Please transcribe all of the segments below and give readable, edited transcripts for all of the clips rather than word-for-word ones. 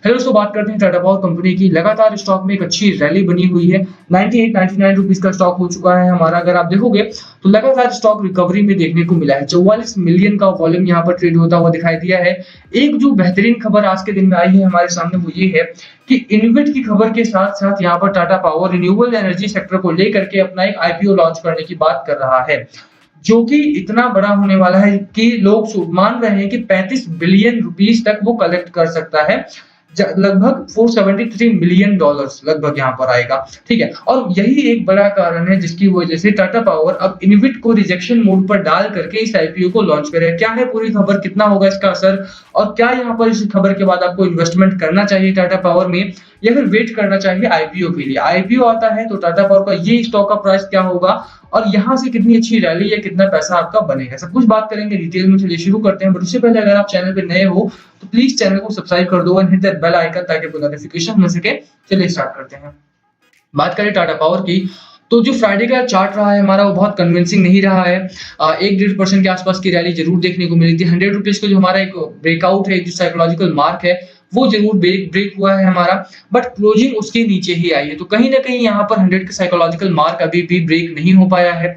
Hello दोस्तों, बात करते हैं टाटा पावर कंपनी की। लगातार स्टॉक में एक अच्छी रैली बनी हुई है। 98-99 रुपीस का स्टॉक हो चुका है हमारा। अगर आप देखोगे तो लगातार स्टॉक रिकवरी में देखने को मिला है। 44 मिलियन का वॉल्यूम यहाँ पर ट्रेड होता हुआ दिखाई दिया है। एक जो बेहतरीन खबर आज के दिन में आई है हमारे सामने वो ये है कि इन्वेट की खबर के साथ साथ यहाँ पर Tata power renewable energy sector को लेकर के अपना एक आईपीओ लॉन्च करने की बात कर रहा है, जो कि इतना बड़ा होने वाला है कि लोग मान रहे हैं कि 35 बिलियन रुपीस तक वो कलेक्ट कर सकता है। लगभग 473 मिलियन डॉलर्स लगभग यहाँ पर आएगा। ठीक है, और यही एक बड़ा कारण है जिसकी वजह से टाटा पावर अब इन्विट को रिजेक्शन मोड पर डाल करके इस आईपीओ को लॉन्च करे। क्या है पूरी खबर, कितना होगा इसका असर, और क्या यहाँ पर इस खबर के बाद आपको इन्वेस्टमेंट करना चाहिए टाटा पावर में या फिर वेट करना चाहिए आईपीओ के लिए। आईपीओ आता है तो टाटा पावर का ये स्टॉक का प्राइस क्या होगा और यहाँ से कितनी अच्छी रैली या कितना पैसा आपका बनेगा, सब कुछ बात करेंगे डिटेल में। चलिए शुरू करते हैं, बट उससे पहले अगर आप चैनल पे नए हो तो प्लीज चैनल को सब्सक्राइब कर दो and hit that bell icon ताकि आपको नोटिफिकेशन मिल सके। चलिए स्टार्ट करते हैं। बात करें टाटा पावर की तो जो फ्राइडे का चार्ट रहा है हमारा वो बहुत कन्विंसिंग नहीं रहा है। 1-1.5% के आसपास की रैली जरूर देखने को मिली थी। 100 रुपीज का जो हमारा एक ब्रेकआउट है, जो साइकोलॉजिकल मार्क है, वो जरूर ब्रेक हुआ है हमारा, बट क्लोजिंग उसके नीचे ही आई है। तो कहीं ना कहीं यहाँ पर 100 का साइकोलॉजिकल मार्क अभी भी ब्रेक नहीं हो पाया है।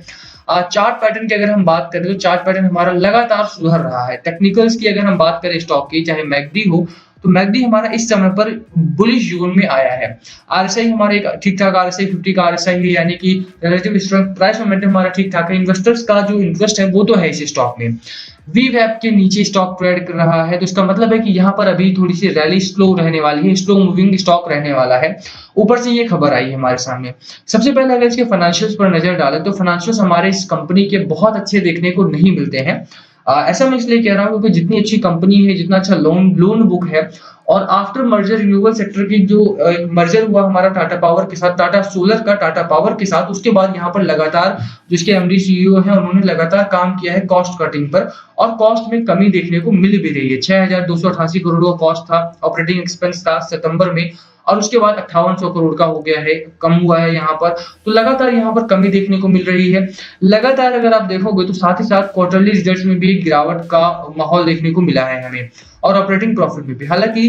चार्ट पैटर्न की अगर हम बात करें तो चार्ट पैटर्न हमारा लगातार सुधर रहा है। टेक्निकल्स की अगर हम बात करें स्टॉक की, चाहे मैकडी हो, तो मैकडी हमारा इस समय पर बुलिश जोन में आया है। आरएसआई हमारे एक ठीक-ठाक आरएसआई 50 का आरएसआई है, यानी कि रिलेटिव स्ट्रेंथ, प्राइस मोमेंटम हमारा ठीक-ठाक है। इन्वेस्टर्स का जो इंटरेस्ट है वो तो है इस स्टॉक में। वीवैप के नीचे स्टॉक ट्रेड कर रहा है, तो इसका मतलब है कि यहाँ पर अभी थोड़ी सी रैली स्लो रहने वाली है, स्लो मूविंग स्टॉक रहने वाला है। ऊपर से ये खबर आई है हमारे सामने। सबसे पहले अगर इसके फाइनेंशियल्स पर नजर डालें तो फाइनेंशियल्स हमारे इस कंपनी के बहुत अच्छे देखने को नहीं मिलते हैं। ऐसा मैं इसलिए कह रहा हूँ क्योंकि जितनी अच्छी कंपनी है, जितना अच्छा लोन बुक है, और आफ्टर मर्जर रिन्यूएबल सेक्टर की जो मर्जर हुआ हमारा टाटा पावर के साथ, टाटा सोलर का टाटा पावर के साथ, उसके बाद यहाँ पर लगातार जिसके एमडी सीईओ है उन्होंने लगातार काम किया है कॉस्ट कटिंग पर, और कॉस्ट में कमी देखने को मिल भी रही है। 6,288 करोड़ का कॉस्ट था, ऑपरेटिंग एक्सपेंस था सितंबर में, और उसके बाद 5800 करोड़ का हो गया है, कम हुआ है यहाँ पर। तो लगातार यहाँ पर कमी देखने को मिल रही है। लगातार अगर आप देखोगे तो साथ ही साथ क्वार्टरली रिजल्ट्स में भी गिरावट का माहौल देखने को मिला है हमें, और ऑपरेटिंग प्रॉफिट में भी। हालांकि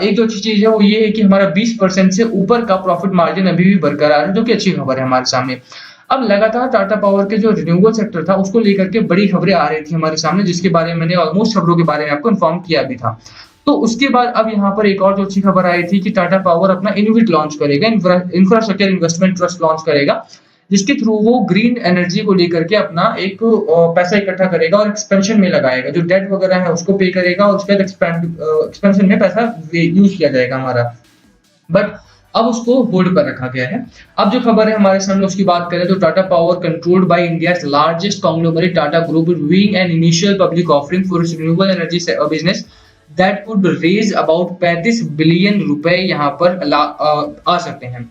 एक जो अच्छी चीज है वो ये है कि हमारा 20% से ऊपर का प्रॉफिट मार्जिन अभी भी बरकरार है, जो कि अच्छी खबर है हमारे सामने। अब लगातार टाटा पावर के जो रिन्यूएबल सेक्टर था उसको लेकर के बड़ी खबरें आ रही थी हमारे सामने, जिसके बारे में मैंने ऑलमोस्ट खबरों के बारे में आपको इन्फॉर्म किया भी था। तो उसके बाद अब यहाँ पर एक और जो अच्छी खबर आई थी कि टाटा पावर अपना इनोविट लॉन्च करेगा, इंफ्रास्ट्रक्चर इन्वेस्टमेंट ट्रस्ट लॉन्च करेगा, जिसके थ्रू वो ग्रीन एनर्जी को लेकर के अपना एक पैसा इकट्ठा करेगा और एक्सपेंशन में लगाएगा। जो डेट वगैरह है उसको पे करेगा और उसके बाद एक्सपेंशन में पैसा यूज किया जाएगा हमारा, बट अब उसको होल्ड पर रखा गया है। अब जो खबर है हमारे सामने उसकी बात करें तो Tata power controlled by India's largest conglomerate Tata group doing an initial public offering for its renewable energy business that could raise about 35 billion रुपए यहाँ पर आ सकते हैं।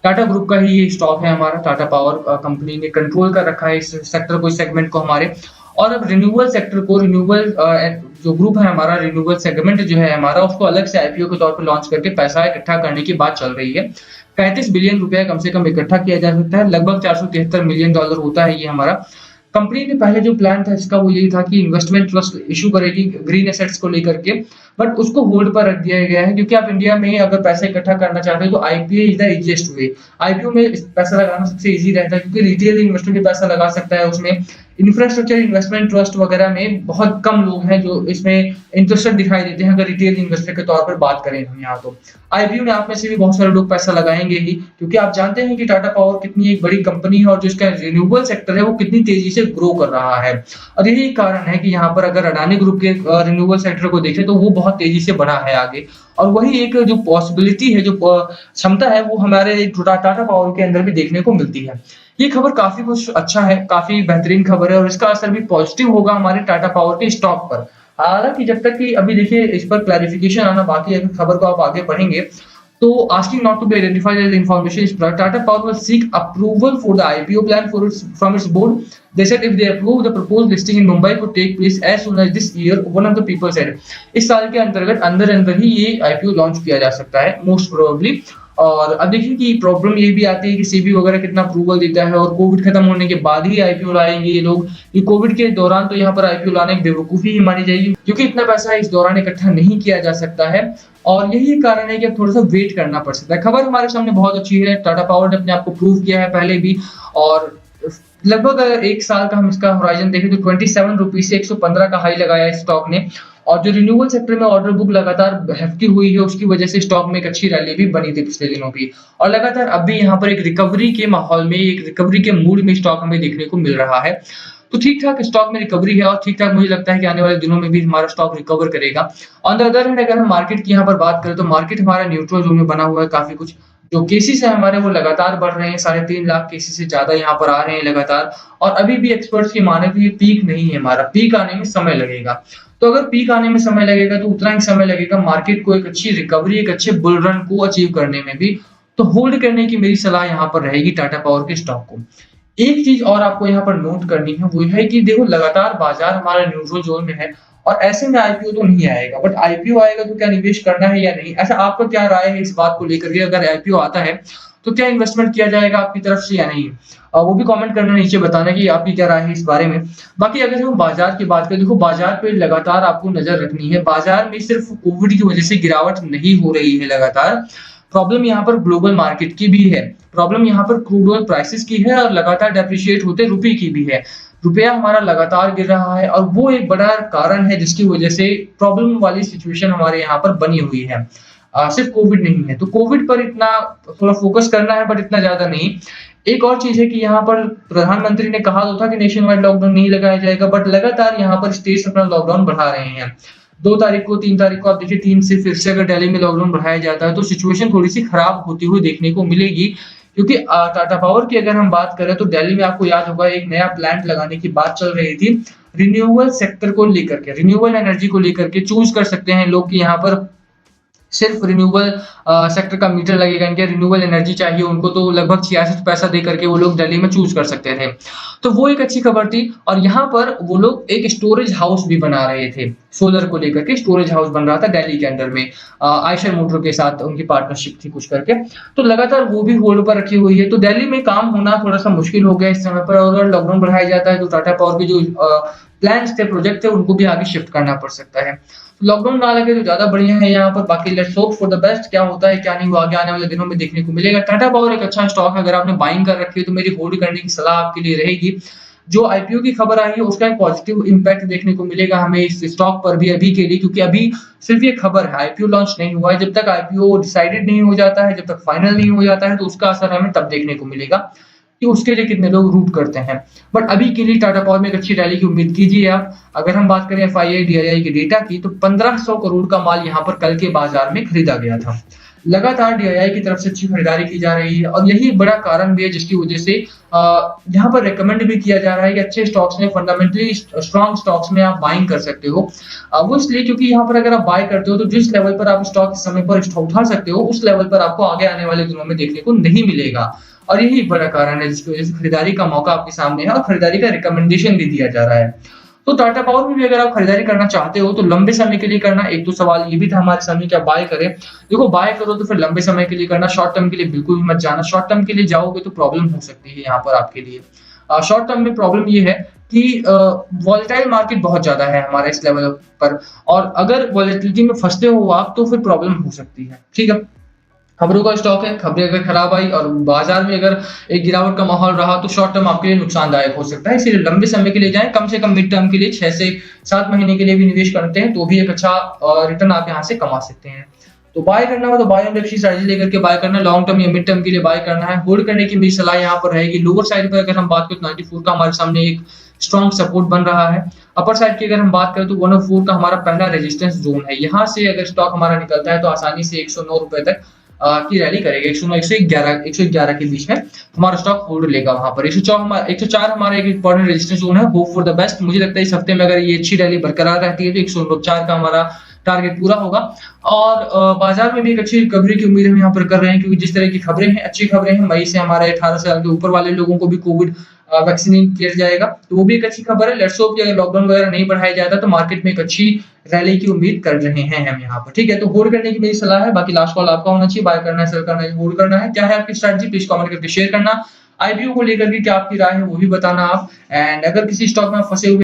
टाटा ग्रुप का ही ये स्टॉक है हमारा। टाटा पावर कंपनी ने कंट्रोल कर रखा है इस सेक्टर को, इस सेगमेंट को हमारे, और अब रिन्यूएबल सेक्टर को, रिन्यूएबल जो ग्रुप है हमारा, रिन्यूएबल सेगमेंट जो है हमारा, उसको अलग से आईपीओ के तौर पर लॉन्च करके पैसा इकट्ठा करने की बात चल रही है। 35 बिलियन रुपया कम से कम इकट्ठा किया जा सकता है, लगभग 473 मिलियन डॉलर होता है ये हमारा। कंपनी ने पहले जो प्लान था इसका वो यही था कि इन्वेस्टमेंट ट्रस्ट इशू करेगी ग्रीन एसेट्स को लेकर के, बट उसको होल्ड पर रख दिया गया है क्योंकि आप इंडिया में अगर पैसा इकट्ठा करना चाहते हो तो IPO is the easiest way. IPO में पैसा लगाना सबसे इजी रहता है क्योंकि रिटेल इन्वेस्टर भी पैसा लगा सकता है उसमें। इंफ्रास्ट्रक्चर इन्वेस्टमेंट ट्रस्ट वगैरह में बहुत कम लोग हैं जो इसमें इंटरेस्टेड दिखाई देते हैं अगर रिटेल इन्वेस्टर के तौर पर बात करें हम यहाँ। तो आईपीओ में आप में से भी बहुत सारे लोग पैसा लगाएंगे ही, क्योंकि आप जानते हैं कि टाटा पावर कितनी एक बड़ी कंपनी है और जो इसका रिन्यूएबल सेक्टर है वो कितनी तेजी से ग्रो कर रहा है। और यही कारण है कि यहाँ पर अगर अडानी ग्रुप के रिन्यूएबल सेक्टर को देखें तो वो बहुत तेजी से बढ़ा है आगे, और वही एक जो पॉसिबिलिटी है, जो क्षमता है, वो हमारे टाटा पावर के अंदर भी देखने को मिलती है। ये खबर काफी कुछ अच्छा है, काफी बेहतरीन खबर है, और इसका असर भी पॉजिटिव होगा हमारे टाटा पावर के स्टॉक पर। हालांकि जब तक कि अभी देखिए इस पर क्लैरिफिकेशन आना बाकी है, अगर खबर को आप आगे पढ़ेंगे तो asking not to be identified as information is Tata power will seek approval for the IPO plan for its from its board. They said if they approve the proposed listing in Mumbai could take place as soon as this year, one of the people said। इस साल के अंतर्गत अंदर ही ये IPO launch किया जा सकता है मोस्ट प्रोबेबली। और अब देखिए कि प्रॉब्लम ये भी आती है कि सेबी वगैरह कितना अप्रूवल देता है और कोविड खत्म होने के बाद ही आईपीओ लाएंगे ये लोग। ये कोविड के दौरान तो यहाँ पर आईपीओ लाना एक बेवकूफी ही मानी जाएगी, क्योंकि इतना पैसा इस दौरान इकट्ठा नहीं किया जा सकता है। और यही कारण है कि अब थोड़ा सा वेट करना पड़ सकता है। खबर हमारे सामने बहुत अच्छी है, टाटा पावर ने अपने आप को प्रूव किया है पहले भी, और लगभग अगर 1 साल का हम इसका होराइजन देखें तो 27 रुपीज से 115 का हाई लगाया है स्टॉक ने। और जो रिन्यूएबल सेक्टर में ऑर्डर बुक लगातार hefty हुई है, उसकी वजह से स्टॉक में एक अच्छी रैली भी बनी थी पिछले दिनों की। और लगातार अब भी यहाँ पर एक रिकवरी के माहौल में, एक रिकवरी के मूड में स्टॉक हमें देखने को मिल रहा है। तो ठीक-ठाक स्टॉक में रिकवरी है और ठीक-ठाक मुझे लगता है कि आने वाले दिनों में भी हमारा स्टॉक रिकवर करेगा। ऑन द अदर हैंड अगर हम मार्केट की यहाँ पर बात करें तो मार्केट हमारा न्यूट्रल जोन में बना हुआ है काफ़ी कुछ। जो केसेस है हमारे वो लगातार बढ़ रहे हैं, 3.5 लाख केसेस से ज़्यादा यहाँ पर आ रहे हैं लगातार। और अभी भी एक्सपर्ट्स की माने तो ये पीक नहीं है हमारा, पीक आने में समय लगेगा। तो अगर पीक आने में समय लगेगा तो उतना ही समय लगेगा मार्केट को एक अच्छी रिकवरी, एक अच्छे बुल रन को अचीव करने में भी। तो होल्ड करने की मेरी सलाह यहाँ पर रहेगी टाटा पावर के स्टॉक को। एक चीज और आपको यहाँ पर नोट करनी है, वो है कि देखो लगातार बाजार हमारा न्यूट्रल जोन में है और ऐसे में आईपीओ तो नहीं आएगा, बट आईपीओ आएगा तो क्या निवेश करना है या नहीं, ऐसा आपका क्या राय है इस बात को लेकर के? अगर आईपीओ आता है तो क्या इन्वेस्टमेंट किया जाएगा आपकी तरफ से या नहीं? वो भी कमेंट करना नीचे बताना कि आपकी क्या राय है इस बारे में। बाकी अगर हम बाजार की बात करें, देखो बाजार पे लगातार आपको नजर रखनी है। बाजार में सिर्फ कोविड की वजह से गिरावट नहीं हो रही है लगातार, प्रॉब्लम यहाँ पर ग्लोबल मार्केट की भी है, प्रॉब्लम यहाँ पर क्रूड ऑयल प्राइसेस की है और लगातार डेप्रिशिएट होते रुपये की भी है। रुपया हमारा लगातार गिर रहा है और वो एक बड़ा कारण है जिसकी वजह से प्रॉब्लम वाली सिचुएशन हमारे यहाँ पर बनी हुई है। सिर्फ कोविड नहीं है, तो कोविड पर इतना थोड़ा फोकस करना है, बट इतना ज्यादा नहीं। एक और चीज है कि यहाँ पर प्रधानमंत्री ने कहा तो था कि नेशन वाइड लॉकडाउन नहीं लगाया जाएगा, बट लगातार यहाँ पर स्टेट्स अपना लॉकडाउन बढ़ा रहे हैं। 2 तारीख को, 3 तारीख को आप देखिए 3 से फिर से अगर दिल्ली में लॉकडाउन बढ़ाया जाता है तो सिचुएशन थोड़ी सी खराब होती हुई देखने को मिलेगी। क्योंकि टाटा पावर की अगर हम बात करें तो दिल्ली में आपको याद होगा एक नया प्लांट लगाने की बात चल रही थी रिन्यूएबल सेक्टर को लेकर के, रिन्यूएबल एनर्जी को लेकर के। चूज कर सकते हैं लोग कि यहाँ पर सिर्फ रिन्यूएबल सेक्टर का मीटर लगेगा, इनके रिन्यूएबल एनर्जी चाहिए उनको, तो लगभग 66 पैसा दे करके वो लोग दिल्ली में चूज कर सकते थे। तो वो एक अच्छी खबर थी। और यहाँ पर वो लोग एक स्टोरेज हाउस भी बना रहे थे, सोलर को लेकर के स्टोरेज हाउस बन रहा था दिल्ली के अंदर में, आयशर मोटर के साथ उनकी पार्टनरशिप थी कुछ करके। तो लगातार वो भी होल्ड पर रखी हुई है। तो दिल्ली में काम होना थोड़ा सा मुश्किल हो गया इस समय पर, और अगर लॉकडाउन बढ़ाया जाता है तो टाटा पावर के जो प्लान्स थे, प्रोजेक्ट थे, उनको भी आगे शिफ्ट करना पड़ सकता है। लॉकडाउन ना लगे तो ज्यादा बढ़िया है यहाँ पर। बाकी let's hope for the best, क्या होता है क्या नहीं वो आगे आने वाले दिनों में देखने को मिलेगा। टाटा पावर एक अच्छा स्टॉक है, अगर आपने बाइंग कर रखी है तो मेरी होल्ड करने की सलाह आपके लिए रहेगी। जो आईपीओ की खबर आई है उसका एक पॉजिटिव इंपैक्ट देखने को मिलेगा हमें इस स्टॉक पर भी अभी के लिए, क्योंकि अभी सिर्फ ये खबर है, आईपीओ लॉन्च नहीं हुआ है। जब तक आईपीओ डिसाइडेड नहीं हो जाता है, जब तक फाइनल नहीं हो जाता है, तो उसका असर हमें तब देखने को मिलेगा कि उसके लिए कितने लोग रूट करते हैं। बट अभी के लिए टाटा पावर में एक अच्छी रैली की उम्मीद कीजिए आप। अगर हम बात करें एफआईआई डीआईआई के डेटा की तो 1500 करोड़ का माल यहाँ पर कल के बाजार में खरीदा गया था। लगातार डीआईआई की तरफ से अच्छी खरीदारी की जा रही है और यही बड़ा कारण भी है जिसकी वजह से यहाँ पर रेकमेंड भी किया जा रहा है कि अच्छे स्टॉक्स में, फंडामेंटली स्ट्रॉन्ग स्टॉक्स में आप बाइंग कर सकते हो। वो इसलिए क्योंकि यहाँ पर अगर आप बाय करते हो तो जिस लेवल पर आप स्टॉक इस समय पर उठा सकते हो, उस लेवल पर आपको आगे आने वाले दिनों में देखने को नहीं मिलेगा। और यही बड़ा कारण है जिसकी वजह से खरीदारी का मौका आपके सामने है और खरीदारी का रिकमेंडेशन भी दिया जा रहा है। तो टाटा पावर में भी अगर आप खरीदारी करना चाहते हो तो लंबे समय के लिए करना। एक तो सवाल ये भी था हमारे सामने क्या बाय करें। देखो बाय करो तो फिर लंबे समय के लिए करना, शॉर्ट टर्म के लिए बिल्कुल भी मत जाना। शॉर्ट टर्म के लिए जाओगे तो प्रॉब्लम हो सकती है यहाँ पर आपके लिए। शॉर्ट टर्म में प्रॉब्लम ये है कि वॉलेटाइल मार्केट बहुत ज्यादा है हमारे इस लेवल पर, और अगर वॉलेटिलिटी में फंसते हो आप तो फिर प्रॉब्लम हो सकती है। ठीक है, खबरों का स्टॉक है, खबरें अगर खराब आई और बाजार में अगर एक गिरावट का माहौल रहा तो शॉर्ट टर्म आपके लिए नुकसानदायक हो सकता है। इसलिए लंबे समय के लिए जाएं, कम से कम मिड टर्म के लिए 6 से 7 महीने के लिए भी निवेश करते हैं तो भी एक अच्छा रिटर्न आप यहाँ से कमा सकते हैं। तो बाय करना हो तो बाय ऑन अच्छी स्ट्रेटजी लेकर के बाय करना, लॉन्ग टर्म या मिड टर्म के लिए बाय करना है। होल्ड करने की मेरी सलाह यहाँ पर रहेगी। लोअर साइड पर अगर हम बात करें तो 94 का हमारे सामने एक स्ट्रॉन्ग सपोर्ट बन रहा है। अपर साइड की अगर हम बात करें तो 104 का हमारा पहला रेजिस्टेंस जोन है। यहाँ से अगर स्टॉक हमारा निकलता है तो आसानी से 109 रुपए तक की रैली करेगा। 111 के बीच में हमारा स्टॉक होल्ड लेगा। वहां पर 104 हमारा एक इंपॉर्टेंट रेजिस्टेंस जोन है। Hope for the best. मुझे लगता है इस हफ्ते में अगर ये अच्छी रैली बरकरार रहती है तो 104 का हमारा टारगेट पूरा होगा। और बाजार में भी एक अच्छी रिकवरी की उम्मीद हम यहाँ पर कर रहे हैं, क्योंकि जिस तरह की खबरें हैं, अच्छी खबरें हैं। मई से हमारे 18 साल के ऊपर वाले लोगों को भी कोविड वैक्सीन किया जाएगा, तो वो भी एक अच्छी खबर है। लेट्स होप कि अगर लॉकडाउन वगैरह नहीं बढ़ाया जाता तो मार्केट में एक अच्छी रैली की उम्मीद कर रहे हैं हम यहाँ पर। ठीक है, तो होल्ड करने की मेरी सलाह है। बाकी लास्ट कॉल आपका होना चाहिए, बाय करना है, सेल करना है, होल्ड करना है, क्या है आपकी स्ट्रैटेजी, प्लीज कमेंट करके शेयर करना। आईपीओ को लेकर के क्या आपकी राय है वो भी बताना आप। एंड अगर किसी स्टॉक में आप फंसे हुए